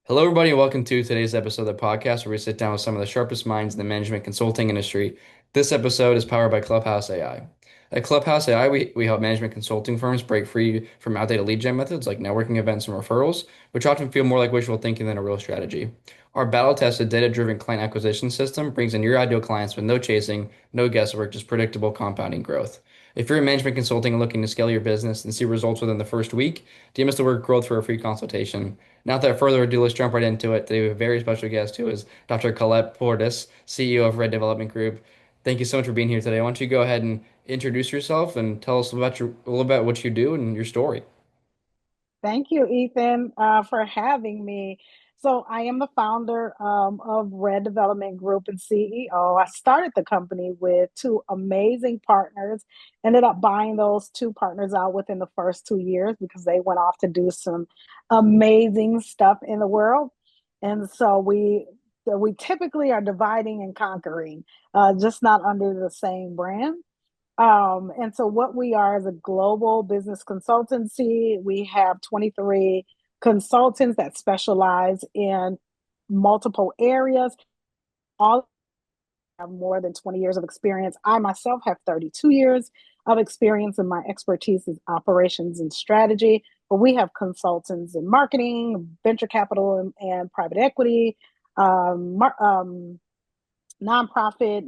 Hello, everybody, and welcome to today's episode of the podcast where we sit down with some of the sharpest minds in the management consulting industry. This episode is powered by Clubhouse AI. At Clubhouse AI, we help management consulting firms break free from outdated lead gen methods like networking events and referrals, which often feel more like wishful thinking than a real strategy. Our battle-tested, data-driven client acquisition system brings in your ideal clients with no chasing, no guesswork, just predictable compounding growth. If you're in management consulting and looking to scale your business and see results within the first week, DM us the word growth for a free consultation. Now, without further ado, let's jump right into it. Today, we have a very special guest who is Dr. Collette Portis, CEO of Red Development Group. Thank you so much for being here today. Why don't you go ahead and introduce yourself and tell us about a little about what you do and your story. Thank you, Ethan, for having me. So, I am the founder of Red Development Group and CEO. I started the company with two amazing partners, ended up buying those two partners out within the first 2 years because they went off to do some amazing stuff in the world. And so we typically are dividing and conquering, just not under the same brand. And so, what we are is a global business consultancy. We have 23 consultants that specialize in multiple areas. All have more than 20 years of experience. I myself have 32 years of experience, and my expertise is operations and strategy. But we have consultants in marketing, venture capital, and private equity, nonprofit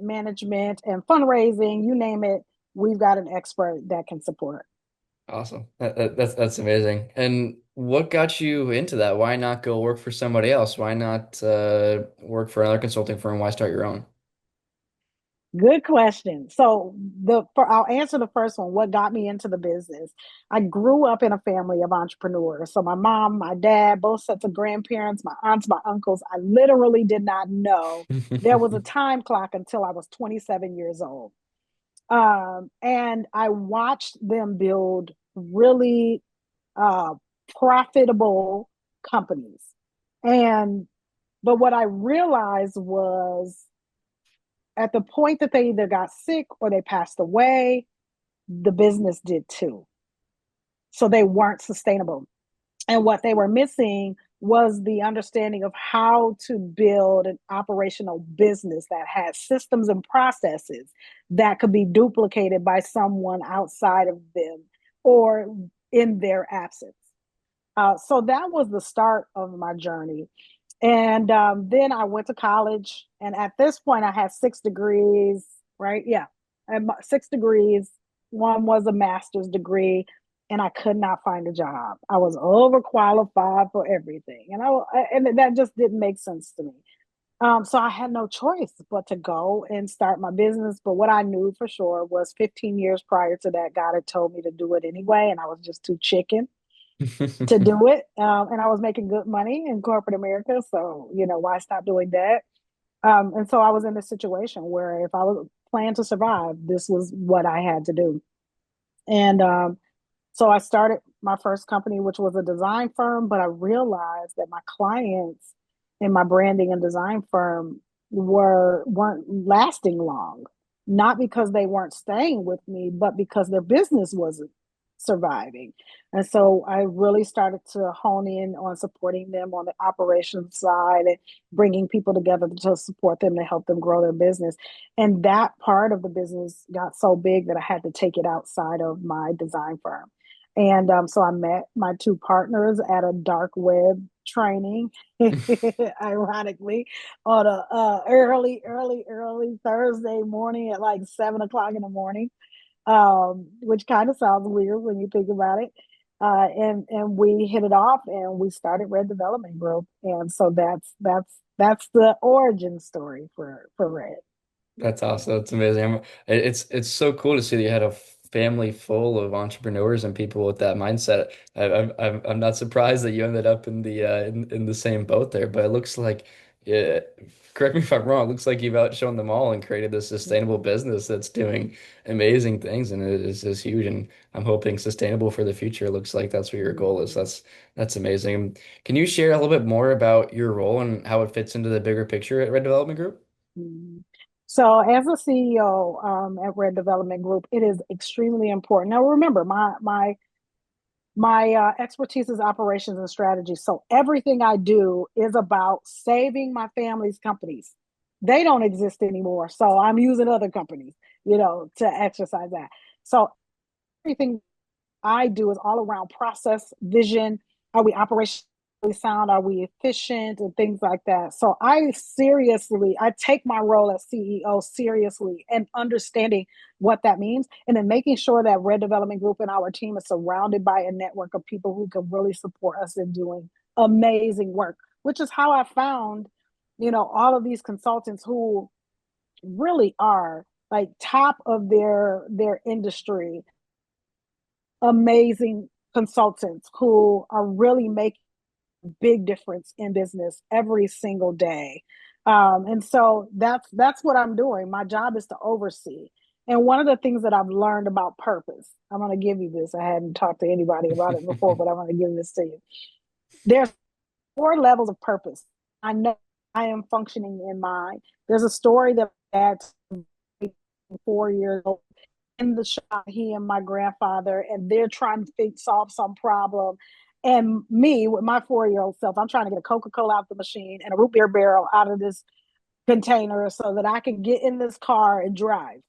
management, and fundraising. You name it, we've got an expert that can support. Awesome. That's amazing. And what got you into that? Why not go work for somebody else? Why not work for another consulting firm? Why start your own? Good question. So I'll answer the first one. What got me into the business? I grew up in a family of entrepreneurs. So my mom, my dad, both sets of grandparents, my aunts, my uncles. I literally did not know there was a time clock until I was 27 years old. And I watched them build really uh, profitable companies. And but what I realized was at the point that they either got sick or they passed away, the business did too. So they weren't sustainable. And what they were missing was the understanding of how to build an operational business that had systems and processes that could be duplicated by someone outside of them or in their absence. So that was the start of my journey. And then I went to college. And at this point, I had 6 degrees, right? Yeah, and 6 degrees. One was a master's degree, and I could not find a job. I was overqualified for everything, and that just didn't make sense to me. So I had no choice but to go and start my business. But what I knew for sure was 15 years prior to that, God had told me to do it anyway, and I was just too chicken to do it. And I was making good money in corporate America. So, why stop doing that? And so I was in a situation where if I was planning to survive, this was what I had to do. And so I started my first company, which was a design firm, but I realized that my clients in my branding and design firm weren't lasting long, not because they weren't staying with me, but because their business wasn't surviving. And so I really started to hone in on supporting them on the operations side and bringing people together to support them to help them grow their business. And that part of the business got so big that I had to take it outside of my design firm. And so I met my two partners at a dark web training, ironically, on a early Thursday morning at like 7 o'clock in the morning, which kind of sounds weird when you think about it. And we hit it off, and we started Red Development Group, and so that's the origin story for Red. That's awesome. That's amazing. It's so cool to see that you had a family full of entrepreneurs and people with that mindset. I'm not surprised that you ended up in the same boat there. But it looks like, yeah, correct me if I'm wrong. It looks like you've outshone them all and created this sustainable business that's doing amazing things, and it is huge. And I'm hoping sustainable for the future. It looks like that's what your goal is. That's amazing. Can you share a little bit more about your role and how it fits into the bigger picture at Red Development Group? Mhm. So, as a CEO at Red Development Group, it is extremely important. Now, remember, my My expertise is operations and strategy. So everything I do is about saving my family's companies. They don't exist anymore. So I'm using other companies, to exercise that. So everything I do is all around process, vision. Are we operationally sound? Are we efficient and things like that? So I take my role as CEO seriously and understanding what that means. And then making sure that Red Development Group and our team is surrounded by a network of people who can really support us in doing amazing work, which is how I found, all of these consultants who really are like top of their industry, amazing consultants who are really making a big difference in business every single day. And so that's what I'm doing. My job is to oversee. And one of the things that I've learned about purpose, I'm going to give you this. I hadn't talked to anybody about it before, but I'm going to give this to you. There's 4 levels of purpose. I know I am functioning in mine. There's a story that I had 4 years old in the shop, he and my grandfather, and they're trying to solve some problem. And me, with my 4 year old self, I'm trying to get a Coca-Cola out the machine and a root beer barrel out of this container so that I can get in this car and drive,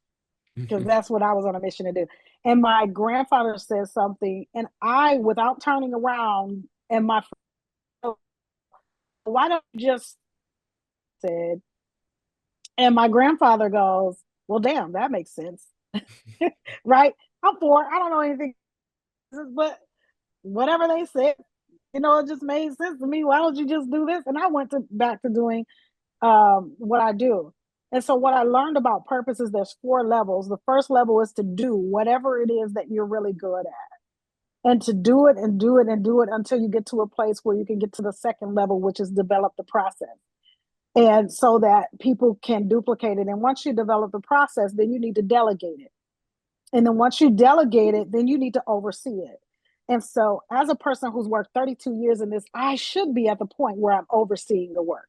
because that's what I was on a mission to do. And my grandfather said something, and I, without turning around, and my friend, why don't you just said, and my grandfather goes, well, damn, that makes sense. Right? I'm 4. I don't know anything, but whatever they said, it just made sense to me. Why don't you just do this? And I went back to doing what I do. And so what I learned about purpose is there's 4 levels. The first level is to do whatever it is that you're really good at, and to do it and do it and do it until you get to a place where you can get to the second level, which is develop the process. And so that people can duplicate it. And once you develop the process, then you need to delegate it. And then once you delegate it, then you need to oversee it. And so, as a person who's worked 32 years in this, I should be at the point where I'm overseeing the work.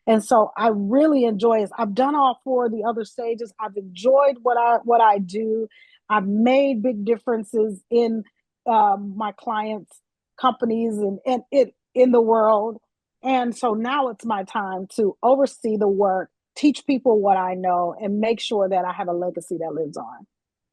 And so, I really enjoy it. I've done all 4 of the other stages. I've enjoyed what I do. I've made big differences in my clients' companies and it in the world. And so now it's my time to oversee the work, teach people what I know, and make sure that I have a legacy that lives on.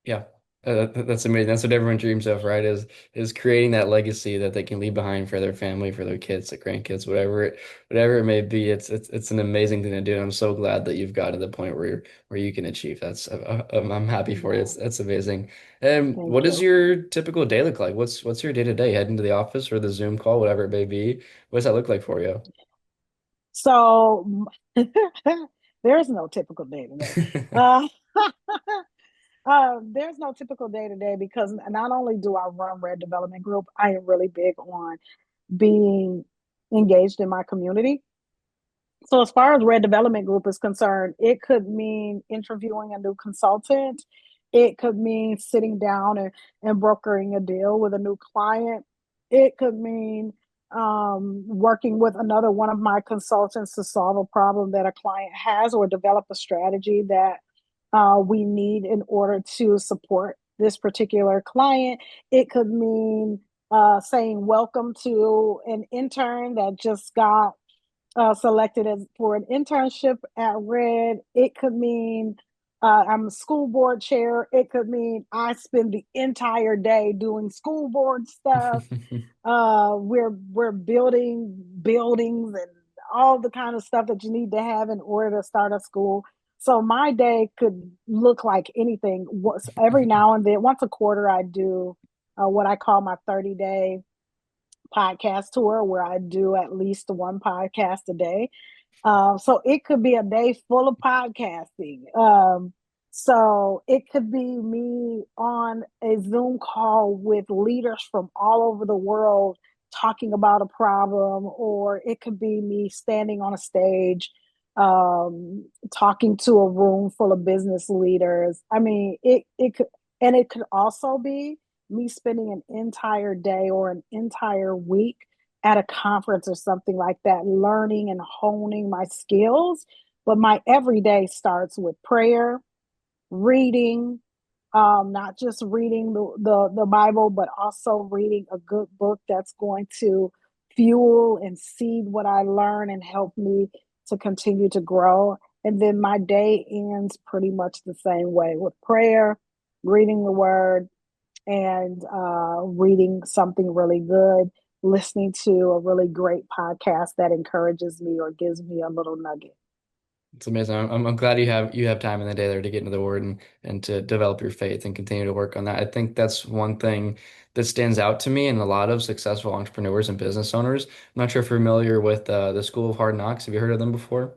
Yeah, that's amazing. That's what everyone dreams of, right? Is creating that legacy that they can leave behind for their family, for their kids, their grandkids, whatever it may be. It's an amazing thing to do. And I'm so glad that you've got to the point where you can achieve. I'm happy for you. Yeah, That's amazing. And thank what does you. your typical day look like? What's your day to day? Heading to the office or the Zoom call, whatever it may be. What does that look like for you? So there's no typical day today. Uh, there's no typical day today because not only do I run Red Development Group, I am really big on being engaged in my community. So as far as Red Development Group is concerned, it could mean interviewing a new consultant. It could mean sitting down and brokering a deal with a new client. It could mean working with another one of my consultants to solve a problem that a client has or develop a strategy that we need in order to support this particular client. It could mean saying welcome to an intern that just got selected as for an internship at Red. It could mean I'm a school board chair. It could mean I spend the entire day doing school board stuff. We're building buildings and all the kind of stuff that you need to have in order to start a school. So my day could look like anything. Every now and then, once a quarter, I do what I call my 30-day podcast tour, where I do at least one podcast a day. So it could be a day full of podcasting. So it could be me on a Zoom call with leaders from all over the world talking about a problem, or it could be me standing on a stage talking to a room full of business leaders. I mean, it could, and it could also be me spending an entire day or an entire week at a conference or something like that, learning and honing my skills. But my everyday starts with prayer, reading, not just reading the Bible, but also reading a good book that's going to fuel and seed what I learn and help me to continue to grow. And then my day ends pretty much the same way with prayer, reading the word, and reading something really good, listening to a really great podcast that encourages me or gives me a little nugget. It's amazing. I'm glad you have time in the day there to get into the word and to develop your faith and continue to work on that. I think that's one thing that stands out to me and a lot of successful entrepreneurs and business owners. I'm not sure if you're familiar with the School of Hard Knocks. Have you heard of them before?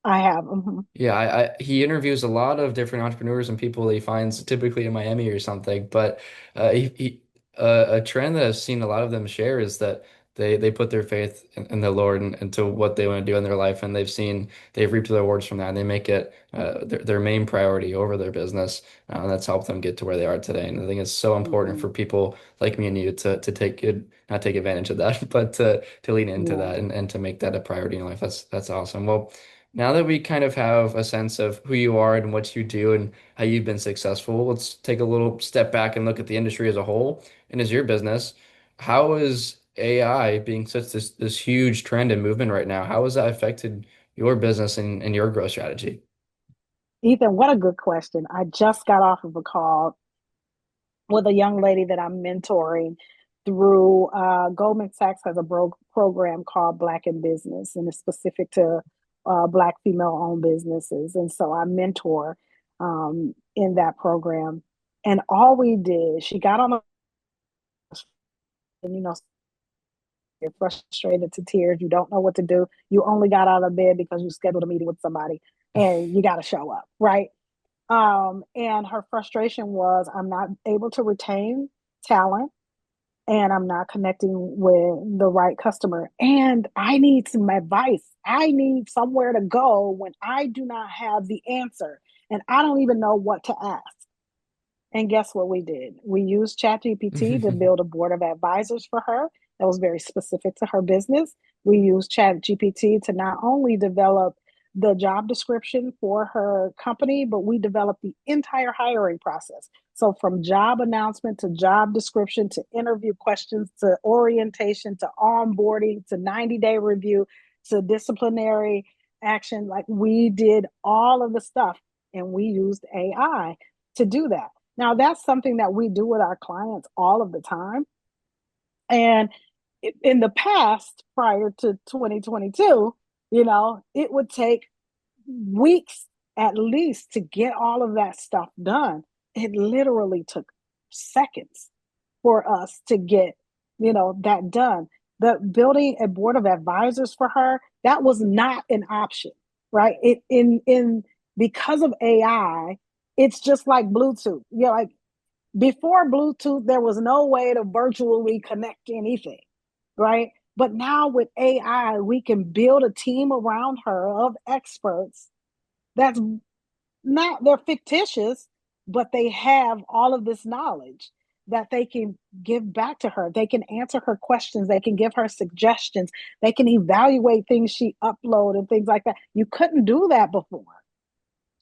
I have. Mhm. Yeah, he interviews a lot of different entrepreneurs and people that he finds typically in Miami or something. But a trend that I've seen a lot of them share is that they put their faith in the Lord and into what they want to do in their life, and they've reaped the rewards from that. And they make it their main priority over their business. That's helped them get to where they are today. And I think it's so important Mhm. for people like me and you to take good, not take advantage of that, but to lean into Yeah. that and to make that a priority in life. That's awesome. Well. Now that we kind of have a sense of who you are and what you do and how you've been successful, let's take a little step back and look at the industry as a whole and as your business. How is AI being such this huge trend and movement right now? How has that affected your business and your growth strategy? Ethan, what a good question. I just got off of a call with a young lady that I'm mentoring through Goldman Sachs has a program called Black in Business, and it's specific to Black female owned businesses. And so I mentor in that program. And all we did, she got on the, and you're frustrated to tears. You don't know what to do. You only got out of bed because you scheduled a meeting with somebody and you got to show up, right? And her frustration was, I'm not able to retain talent and I'm not connecting with the right customer. And I need some advice. I need somewhere to go when I do not have the answer and I don't even know what to ask. And guess what we did? We used ChatGPT to build a board of advisors for her that was very specific to her business. We used ChatGPT to not only develop the job description for her company, but we developed the entire hiring process. So, from job announcement to job description to interview questions to orientation to onboarding to 90-day review to disciplinary action, like we did all of the stuff and we used AI to do that. Now, that's something that we do with our clients all of the time. And in the past, prior to 2022, it would take weeks at least to get all of that stuff done. It literally took seconds for us to get, that done. The building a board of advisors for her, that was not an option, right? It in because of AI, it's just like Bluetooth. Like before Bluetooth, there was no way to virtually connect anything, right? But now with AI, we can build a team around her of experts that's not, they're fictitious, but they have all of this knowledge that they can give back to her. They can answer her questions. They can give her suggestions. They can evaluate things she upload and things like that. You couldn't do that before.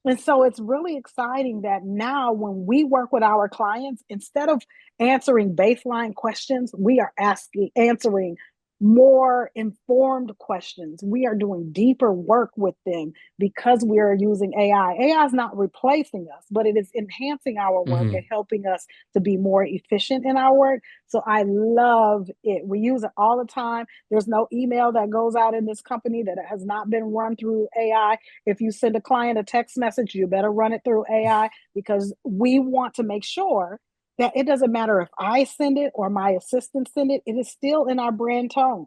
And so it's really exciting that now when we work with our clients, instead of answering baseline questions, we are answering more informed questions. We are doing deeper work with them because we are using AI. AI is not replacing us, but it is enhancing our work and Hmm. helping us to be more efficient in our work. So I love it. We use it all the time. There's no email that goes out in this company that has not been run through AI. If you send a client a text message, you better run it through AI because we want to make sure that it doesn't matter if I send it or my assistant send it, it is still in our brand tone.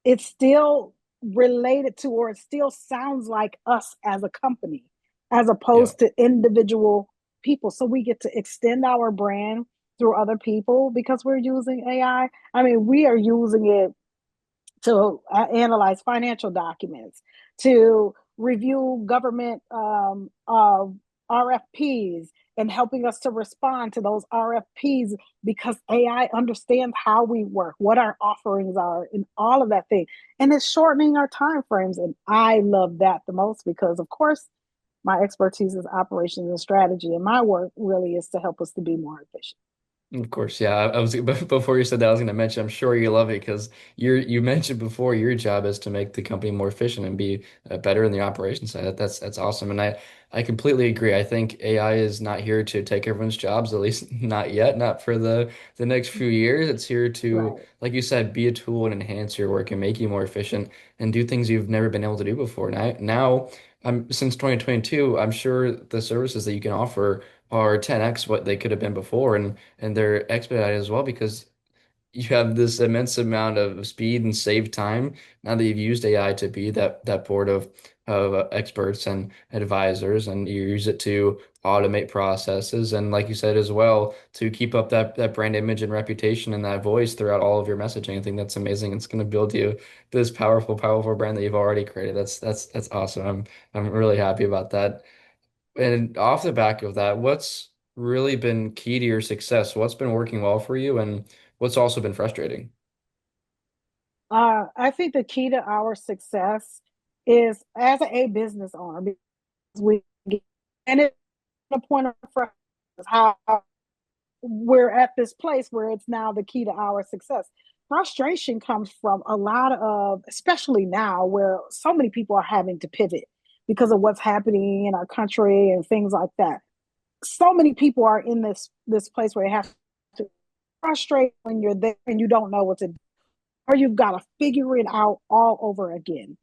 It's still related to, or it still sounds like us as a company, as Yeah. opposed to individual people. So we get to extend our brand through other people because we're using AI. I mean, we are using it to analyze financial documents, to review government RFPs, and helping us to respond to those RFPs because AI understands how we work, what our offerings are, and all of that thing. And it's shortening our time frames. And I love that the most because, of course, My expertise is operations and strategy, and my work really is to help us to be more efficient. Of course, yeah. I was before you said that, I was going to mention. I'm sure you love it because you mentioned before your job is to make the company more efficient and be better in the operations side. That's awesome, and I completely agree. I think AI is not here to take everyone's jobs, at least not yet, not for the next few years. It's here to, Right. like you said, be a tool and enhance your work and make you more efficient and do things you've never been able to do before. Now, since 2022, I'm sure the services that you can offer are 10x what they could have been before, and they're expedited as well because you have this immense amount of speed and save time now that you've used AI to be that board of experts and advisors, and you use it to automate processes and, like you said as well, to keep up that brand image and reputation and that voice throughout all of your messaging. I think that's amazing. It's going to build you this powerful brand that you've already created. That's awesome. I'm really happy about that. And off the back of that, what's really been key to your success? What's been working well for you, and what's also been frustrating? I think the key to our success is as a business owner, because we get, and it's a point of frustration, how we're at this place where it's now the key to our success. Frustration comes from a lot of, especially now, where so many people are having to pivot because of what's happening in our country and things like that. So many people are in this place where they have to frustrate when you're there and you don't know what to do, or you've got to figure it out all over again.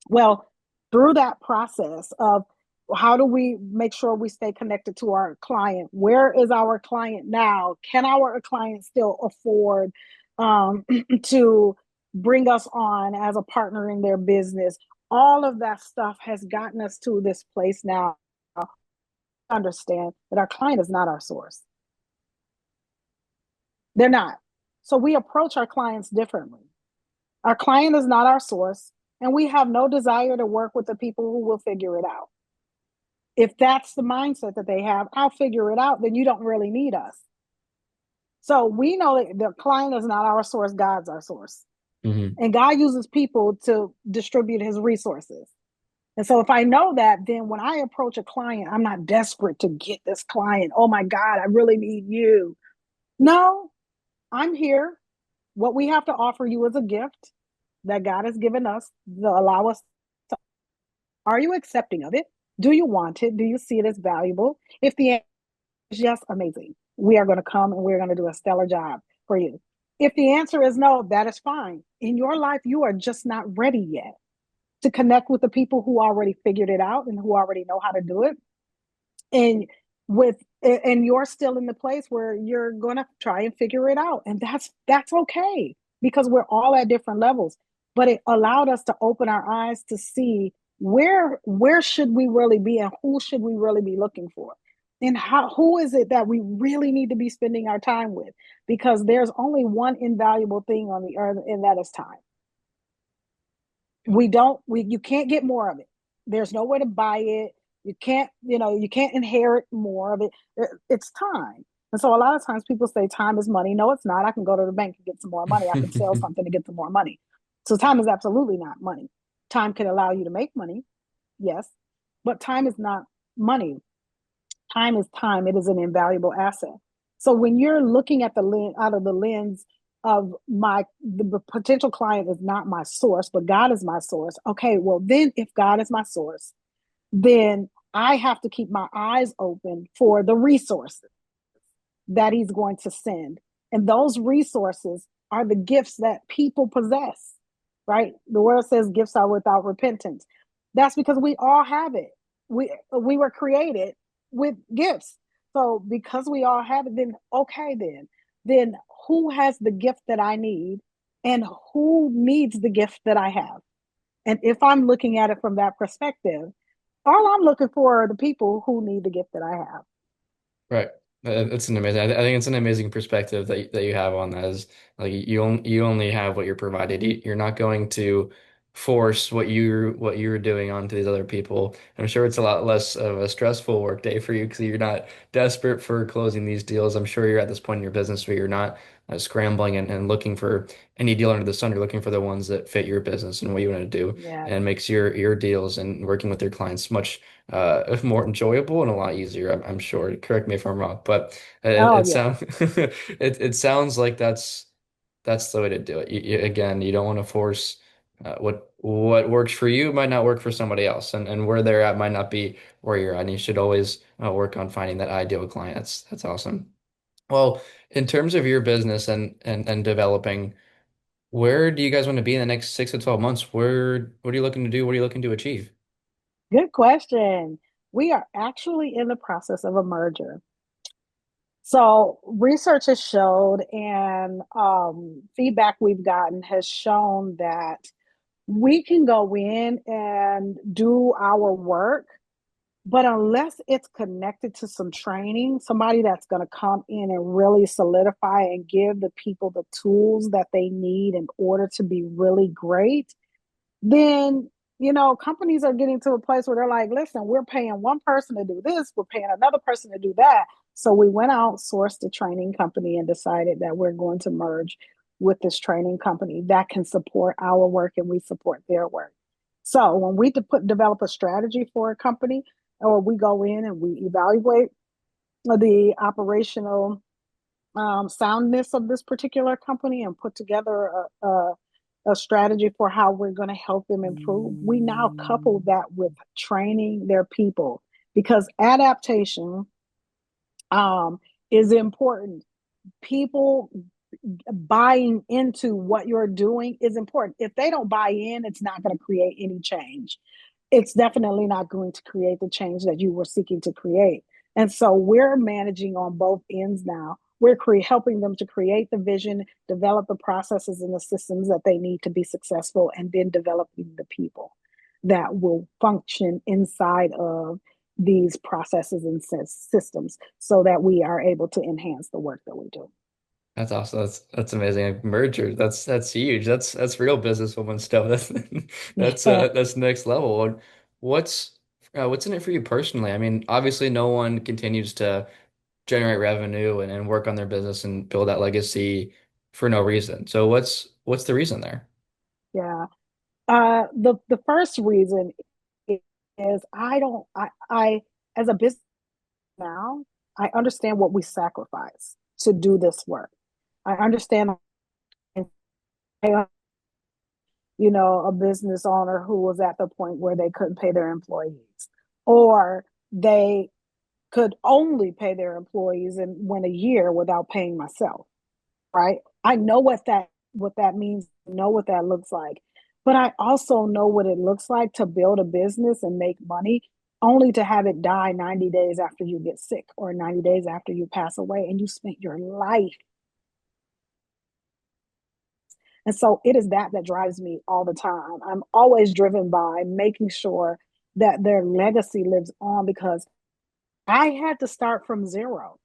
Well, through that process of how do we make sure we stay connected to our client? Where is our client now? Can our client still afford to bring us on as a partner in their business? All of that stuff has gotten us to this place now. Understand that our client is not our source. They're not. So we approach our clients differently. Our client is not our source, and we have no desire to work with the people who will figure it out. If that's the mindset that they have, I'll figure it out, then you don't really need us. So we know that the client is not our source, God's our source. Hmm. And God uses people to distribute his resources. And so if I know that, then when I approach a client, I'm not desperate to get this client. Oh my God, I really need you. No, I'm here. What we have to offer you is a gift that God has given us to allow us to. Are you accepting of it? Do you want it? Do you see it as valuable? If the answer is yes, amazing. We are going to come and we're going to do a stellar job for you. If the answer is no, that is fine. In your life, you are just not ready yet to connect with the people who already figured it out and who already know how to do it. And with and you're still in the place where you're going to try and figure it out, and that's okay, because we're all at different levels, but it allowed us to open our eyes to see where should we really be and who should we really be looking for, and how who is it that we really need to be spending our time with, because there's only one invaluable thing on the earth, and that is time. We you can't get more of it. There's no way to buy it. You can't inherit more of it. It's time. And so a lot of times people say time is money. No, it's not. I can go to the bank and get some more money. I can sell something to get some more money. So time is absolutely not money. Time can allow you to make money, yes, but time is not money. Time is time. It is an invaluable asset. So when you're looking at the lens, out of the lens of the potential client is not my source, but God is my source. Okay, well then if God is my source, then I have to keep my eyes open for the resources that he's going to send. And those resources are the gifts that people possess, right? The word says gifts are without repentance. That's because we all have it. We were created with gifts. So because we all have it, then okay, then who has the gift that I need, and who needs the gift that I have? And if I'm looking at it from that perspective, all I'm looking for are the people who need the gift that I have. Right. It's an amazing. I think it's an amazing perspective that you have on that. Is like you only have what you're provided. You're not going to force what you're doing onto these other people. I'm sure it's a lot less of a stressful work day for you because you're not desperate for closing these deals. I'm sure you're at this point in your business where you're not scrambling and looking for any deal under the sun. You're looking for the ones that fit your business and what you want to do, Yes. and makes your deals and working with your clients much more enjoyable and a lot easier. I'm sure. Correct me if I'm wrong, but Oh it yeah. sounds it sounds like that's the way to do it. Again, you don't want to force what works for you might not work for somebody else, and where they're at might not be where you're at. And you should always work on finding that ideal client. That's awesome. Well, in terms of your business and developing, where do you guys want to be in the next 6 to 12 months? What are you looking to do? What are you looking to achieve? Good question. We are actually in the process of a merger. So research has showed and feedback we've gotten has shown that we can go in and do our work, but unless it's connected to some training, somebody that's going to come in and really solidify and give the people the tools that they need in order to be really great, then companies are getting to a place where they're like, listen, we're paying one person to do this, we're paying another person to do that. So we went out, sourced a training company, and decided that we're going to merge with this training company that can support our work and we support their work. So when we develop a strategy for a company, or we go in and we evaluate the operational soundness of this particular company and put together a strategy for how we're going to help them improve. We now couple that with training their people because adaptation is important. People buying into what you're doing is important. If they don't buy in, it's not going to create any change. It's definitely not going to create the change that you were seeking to create. And so we're managing on both ends now. We're helping them to create the vision, develop the processes and the systems that they need to be successful, and then developing the people that will function inside of these processes and systems so that we are able to enhance the work that we do. That's awesome. That's amazing. A merger. That's huge. That's real businesswoman stuff. Yeah. That's next level. What's what's in it for you personally? I mean, obviously, no one continues to generate revenue and work on their business and build that legacy for no reason. So what's the reason there? Yeah. The first reason is I don't I as a business now, I understand what we sacrifice to do this work. I understand, a business owner who was at the point where they couldn't pay their employees, or they could only pay their employees and went a year without paying myself. Right? I know what that means, know what that looks like. But I also know what it looks like to build a business and make money only to have it die 90 days after you get sick or 90 days after you pass away and you spent your life. And so it is that drives me all the time. I'm always driven by making sure that their legacy lives on because I had to start from zero.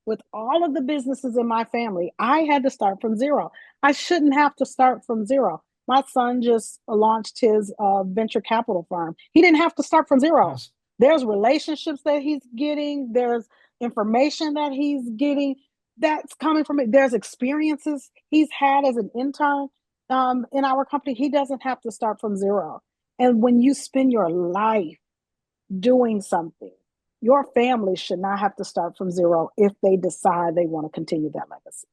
With all of the businesses in my family, I had to start from zero. I shouldn't have to start from zero. My son just launched his venture capital firm. He didn't have to start from zero. Yes. There's relationships that he's getting, there's information that he's getting that's coming from it, there's experiences he's had as an intern in our company. He doesn't have to start from zero. And when you spend your life doing something, your family should not have to start from zero if they decide they want to continue that legacy.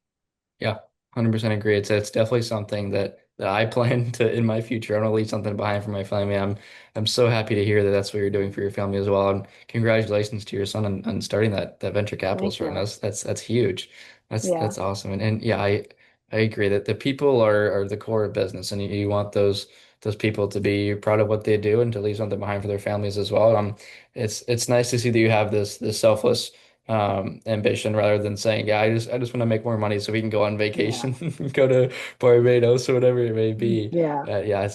Yeah, 100% agree. It's definitely something that I plan to in my future. I want to leave something behind for my family. I'm so happy to hear that that's what you're doing for your family as well. And congratulations to your son on starting that venture capital Thank firm. you. That's huge. Yeah. That's awesome. And yeah, I agree that the people are the core of business, and you want those people to be proud of what they do and to leave something behind for their families as well. It's nice to see that you have this selfless ambition rather than saying, yeah, I just want to make more money so we can go on Yeah. vacation, go to Barbados or whatever it may be. Yeah. Yeah,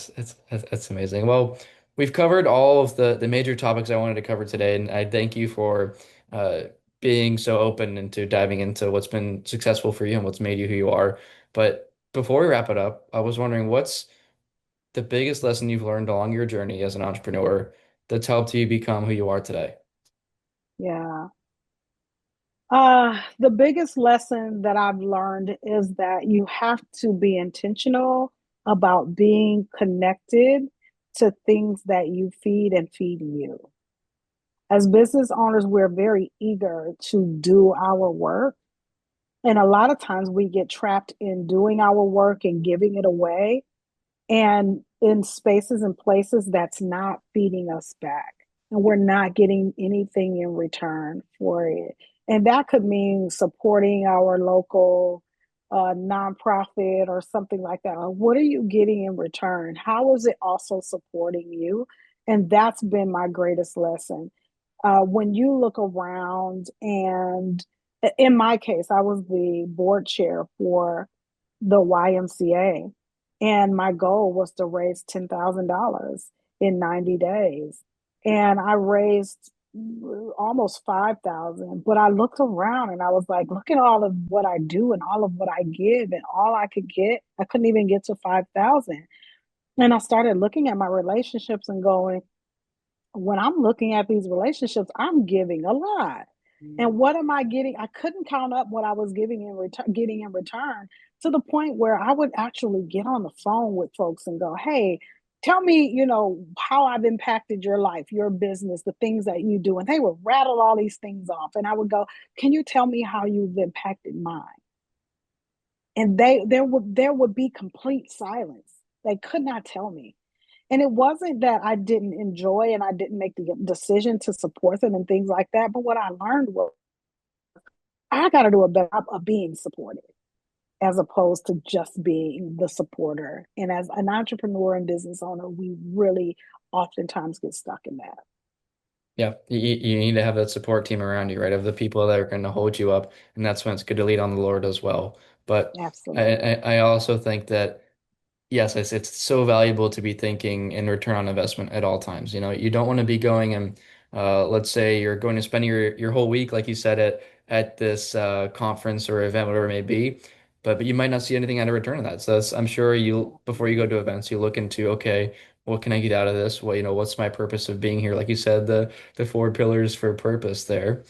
that's amazing. Well, we've covered all of the major topics I wanted to cover today, and I thank you for uh, being so open into diving into what's been successful for you and what's made you who you are. But before we wrap it up, I was wondering what's the biggest lesson you've learned along your journey as an entrepreneur that's helped you become who you are today? Yeah. The biggest lesson that I've learned is that you have to be intentional about being connected to things that you feed and feed you. As business owners, we're very eager to do our work. And a lot of times we get trapped in doing our work and giving it away and in spaces and places that's not feeding us back. And we're not getting anything in return for it. And that could mean supporting our local nonprofit or something like that. What are you getting in return? How is it also supporting you? And that's been my greatest lesson. When you look around, and in my case, I was the board chair for the YMCA. And my goal was to raise $10,000 in 90 days. And I raised almost 5,000. But I looked around and I was like, look at all of what I do and all of what I give, and all I could get, I couldn't even get to 5,000. And I started looking at my relationships and going, when I'm looking at these relationships, I'm giving a lot. And what am I getting? I couldn't count up what I was getting in return, to the point where I would actually get on the phone with folks and go, "Hey, tell me, how I've impacted your life, your business, the things that you do." And they would rattle all these things off, and I would go, "Can you tell me how you've impacted mine?" And there would be complete silence. They could not tell me. And it wasn't that I didn't enjoy and I didn't make the decision to support them and things like that. But what I learned was I got to do a better job of being supported as opposed to just being the supporter. And as an entrepreneur and business owner, we really oftentimes get stuck in that. Yeah, you need to have that support team around you, right? Of the people that are going to hold you up, and that's when it's good to lead on the Lord as well. But Absolutely. I also think that yes, it's so valuable to be thinking in return on investment at all times. You don't want to be going and let's say you're going to spend your whole week, like you said, at this conference or event, whatever it may be, but you might not see anything out of return of that. So I'm sure you before you go to events, you look into, okay, what can I get out of this? Well, what's my purpose of being here? Like you said, the four pillars for purpose there.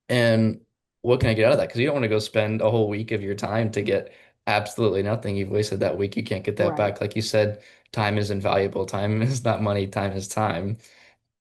And what can I get out of that? Because you don't want to go spend a whole week of your time to get absolutely nothing. You've wasted that week. You can't get that Right. back. Like you said, time is invaluable. Time is not money. Time is time.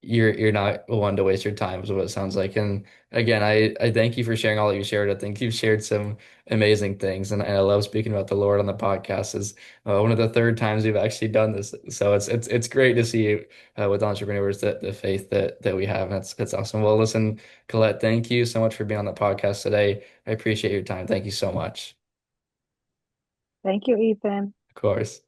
You're not one to waste your time, is what it sounds like. And again, I thank you for sharing all that you shared. I think you've shared some amazing things, and I love speaking about the Lord on the podcast. Is one of the third times we've actually done this, so it's great to see you with entrepreneurs the faith that we have. That's awesome. Well, listen, Collette, thank you so much for being on the podcast today. I appreciate your time. Thank you so much. Thank you, Ethan. Of course.